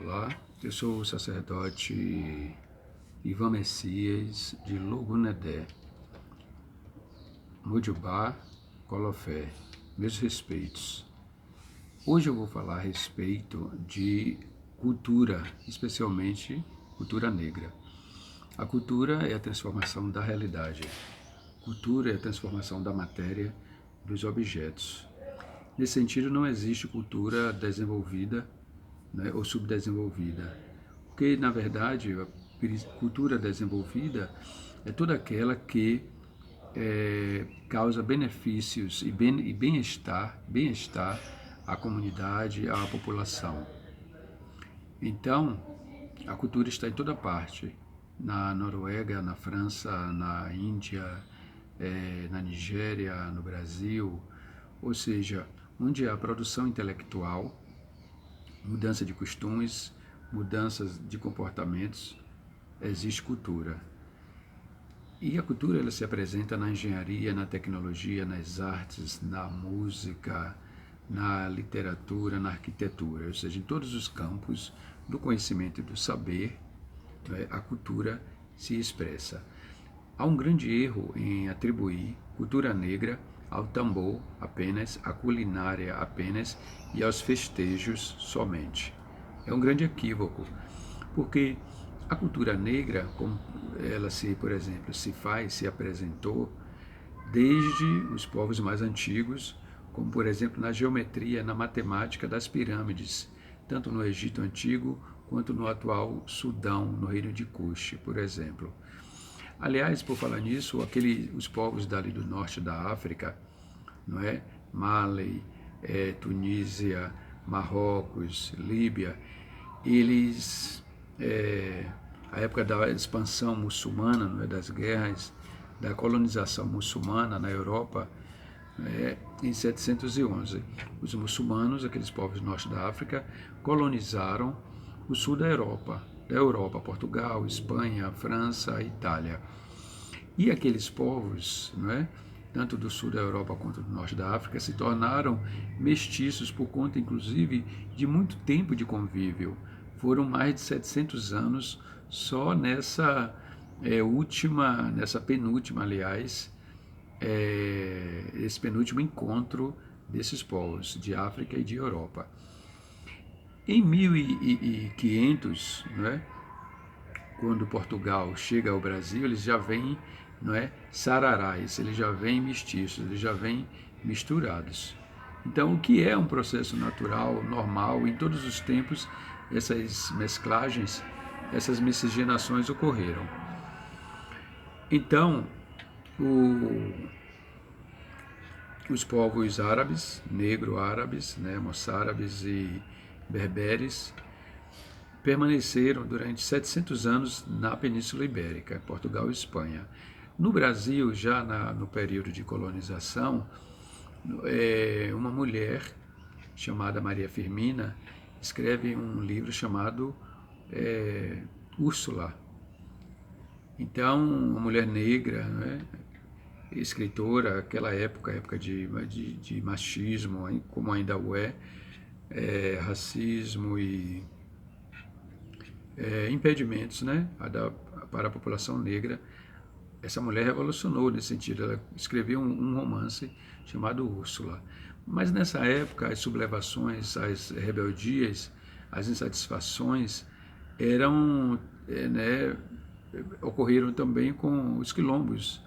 Olá, eu sou o sacerdote Ivan Messias de Logunedé, Mojubá, Colofé, meus respeitos. Hoje eu vou falar a respeito de cultura, especialmente cultura negra. A cultura é a transformação da realidade. Cultura é a transformação da matéria, dos objetos. Nesse sentido, não existe cultura desenvolvida, né, ou subdesenvolvida. Porque, na verdade, a cultura desenvolvida é toda aquela que causa benefícios e bem-estar à comunidade, à população. Então, a cultura está em toda parte, na Noruega, na França, na Índia, na Nigéria, no Brasil, ou seja, onde há produção intelectual, mudança de costumes, mudanças de comportamentos, existe cultura. E a cultura ela se apresenta na engenharia, na tecnologia, nas artes, na música, na literatura, na arquitetura, ou seja, em todos os campos do conhecimento e do saber, né, a cultura se expressa. Há um grande erro em atribuir cultura negra ao tambor apenas, à culinária apenas e aos festejos somente. É um grande equívoco, porque a cultura negra, como ela por exemplo, se apresentou desde os povos mais antigos, como por exemplo na geometria, na matemática das pirâmides, tanto no Egito Antigo quanto no atual Sudão, no reino de Kush, por exemplo. Aliás, por falar nisso, os povos dali do norte da África, não é? Mali, Tunísia, Marrocos, Líbia, eles, a época da expansão muçulmana, não é? Das guerras, da colonização muçulmana na Europa, em 711, os muçulmanos, aqueles povos do norte da África, colonizaram o sul da Europa, Portugal, Espanha, França, Itália. E aqueles povos, não é, tanto do sul da Europa quanto do norte da África, se tornaram mestiços por conta, inclusive, de muito tempo de convívio. Foram mais de 700 anos só nessa penúltima, aliás, esse penúltimo encontro desses povos de África e de Europa. Em 1500, não é, quando Portugal chega ao Brasil, eles já vêm, não é, sararais, eles já vêm mestiços, eles já vêm misturados. Então, o que é um processo natural, normal, em todos os tempos, essas mesclagens, essas miscigenações ocorreram. Então, os povos árabes, negro-árabes, né, moçárabes e berberes, permaneceram durante 700 anos na Península Ibérica, Portugal e Espanha. No Brasil, já no período de colonização, uma mulher chamada Maria Firmina escreve um livro chamado Úrsula. Então, uma mulher negra, né, escritora, aquela época de machismo, como ainda o racismo e impedimentos, né, para a população negra. Essa mulher revolucionou nesse sentido. Ela escreveu um romance chamado Úrsula. Mas nessa época, as sublevações, as rebeldias, as insatisfações ocorreram também com os quilombos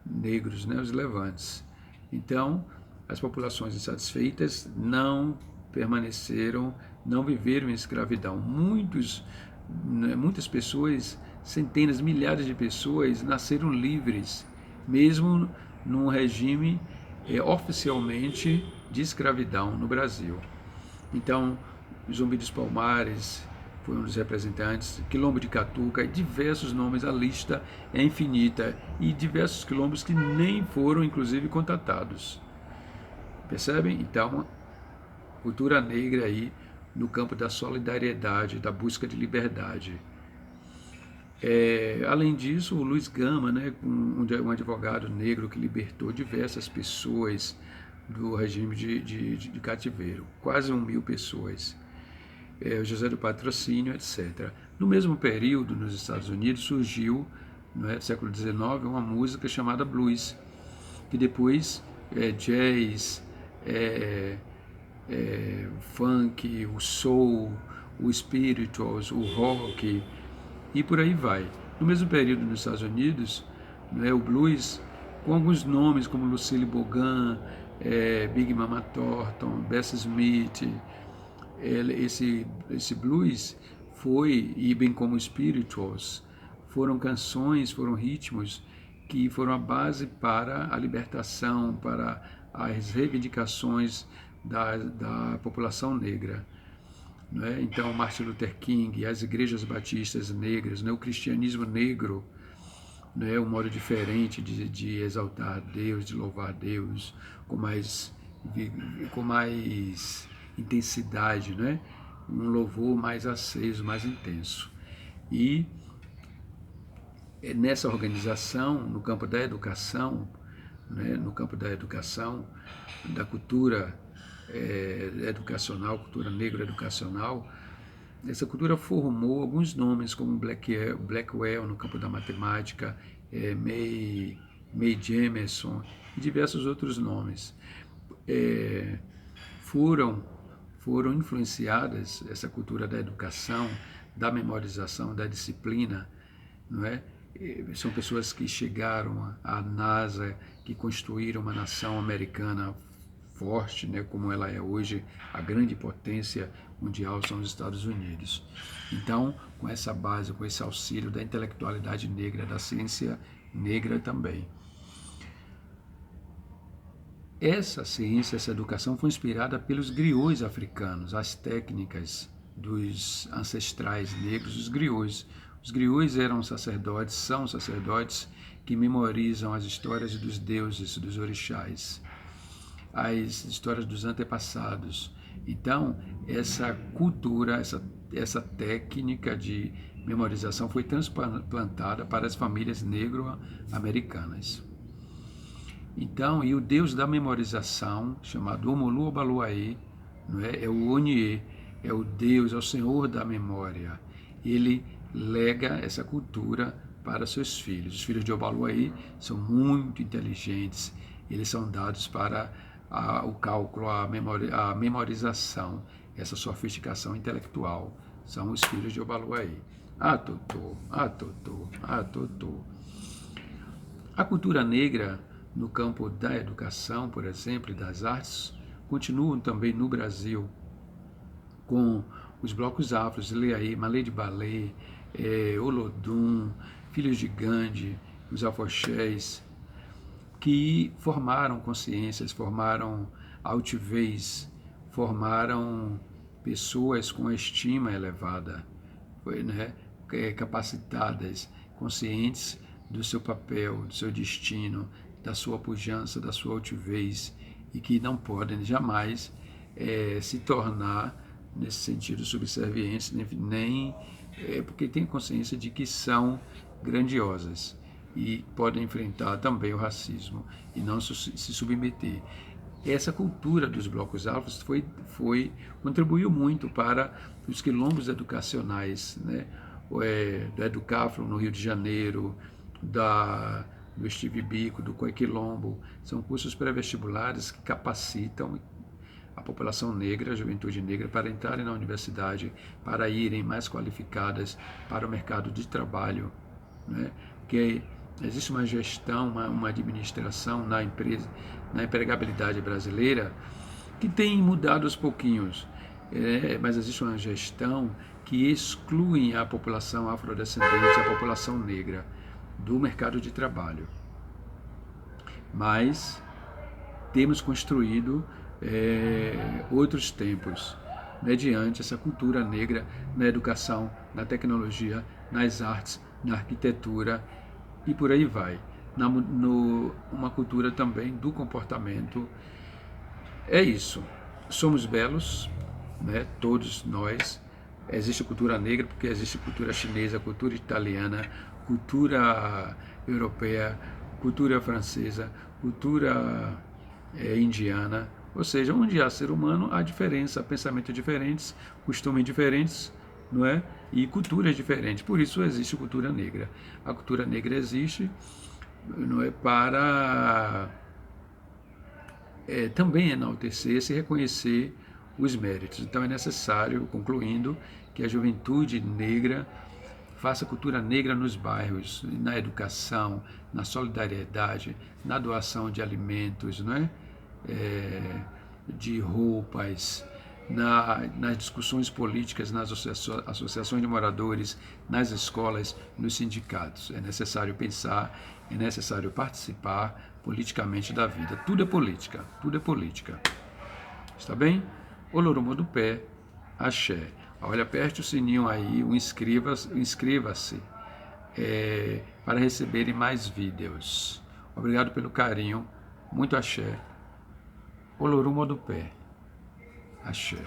negros, né, os levantes. Então, as populações insatisfeitas não permaneceram, não viveram em escravidão. Muitas pessoas, centenas, milhares de pessoas nasceram livres, mesmo num regime oficialmente de escravidão no Brasil. Então, Zumbi dos Palmares foi um dos representantes, Quilombo de Catuca, diversos nomes, a lista é infinita, e diversos quilombos que nem foram, inclusive, contatados. Percebem? Então, cultura negra aí no campo da solidariedade, da busca de liberdade. Além disso, o Luiz Gama, né, um advogado negro que libertou diversas pessoas do regime de cativeiro, quase 1.000 pessoas. o José do Patrocínio, etc. No mesmo período, nos Estados Unidos, surgiu, no século XIX, uma música chamada blues, que depois jazz, funk, o soul, o spirituals, o rock e por aí vai. No mesmo período nos Estados Unidos, o blues, com alguns nomes como Lucille Bogan, Big Mama Thornton, Bessie Smith, esse blues foi, e bem como spirituals, foram canções, foram ritmos que foram a base para a libertação, para as reivindicações da população negra. Então, Martin Luther King, as igrejas batistas negras, o cristianismo negro, um modo diferente de exaltar Deus, de louvar Deus, com mais intensidade, um louvor mais aceso, mais intenso. E nessa organização, no campo da educação, da cultura educacional, cultura negra educacional, essa cultura formou alguns nomes como Blackwell no campo da matemática, Mae Jemison e diversos outros nomes. Foram influenciadas essa cultura da educação, da memorização, da disciplina, São pessoas que chegaram à NASA, que construíram uma nação americana forte, como ela é hoje, a grande potência mundial são os Estados Unidos. Então, com essa base, com esse auxílio da intelectualidade negra, da ciência negra também. Essa ciência, essa educação foi inspirada pelos griots africanos, as técnicas dos ancestrais negros, os griots. Os griots eram sacerdotes, são sacerdotes que memorizam as histórias dos deuses, dos orixás, as histórias dos antepassados. Então, essa cultura, essa técnica de memorização foi transplantada para as famílias negro-americanas. Então, e o deus da memorização, chamado Omolu Obaluaê, é o Oniê, é o Deus, é o Senhor da memória. Ele lega essa cultura para seus filhos. Os filhos de Obaluaê são muito inteligentes, eles são dados para o cálculo, a memorização, essa sofisticação intelectual. São os filhos de Obaluaê. Atotô. A cultura negra, no campo da educação, por exemplo, e das artes, continuam também no Brasil, com os blocos afros, Leaí, Malê de Balé, Olodum, Filhos de Gandhi, os afoxés, que formaram consciências, formaram altivez, formaram pessoas com estima elevada, capacitadas, conscientes do seu papel, do seu destino, da sua pujança, da sua altivez, e que não podem jamais se tornar, nesse sentido, subservientes, nem porque têm consciência de que são grandiosas e podem enfrentar também o racismo e não se submeter. Essa cultura dos blocos afros contribuiu muito para os quilombos educacionais, da Educafro no Rio de Janeiro, do Steve Biko, do Coiquilombo. São cursos pré-vestibulares que capacitam a população negra, a juventude negra, para entrarem na universidade, para irem mais qualificadas para o mercado de trabalho, Porque existe uma gestão, uma administração na empregabilidade brasileira que tem mudado aos pouquinhos, mas existe uma gestão que exclui a população afrodescendente, a população negra do mercado de trabalho. Mas temos construído outros tempos mediante essa cultura negra na educação, na tecnologia, nas artes, na arquitetura e por aí vai. Uma cultura também do comportamento. É isso. Somos belos, todos nós. Existe cultura negra porque existe cultura chinesa, cultura italiana, cultura europeia, cultura francesa, cultura indiana, Ou seja, onde há ser humano, há diferença, há pensamentos diferentes, costumes diferentes, não é? E culturas diferentes. Por isso existe cultura negra. A cultura negra existe, não é, para também enaltecer-se e reconhecer os méritos. Então é necessário, concluindo, que a juventude negra faça cultura negra nos bairros, na educação, na solidariedade, na doação de alimentos, não é? De roupas, nas discussões políticas, nas associações de moradores, nas escolas, nos sindicatos. É necessário pensar, é necessário participar politicamente da vida. Tudo é política, tudo é política. Está bem? Oloromo do pé, axé. Olha, aperte o sininho aí, inscreva-se para receberem mais vídeos. Obrigado pelo carinho, muito axé. Olorumo do pé, axé.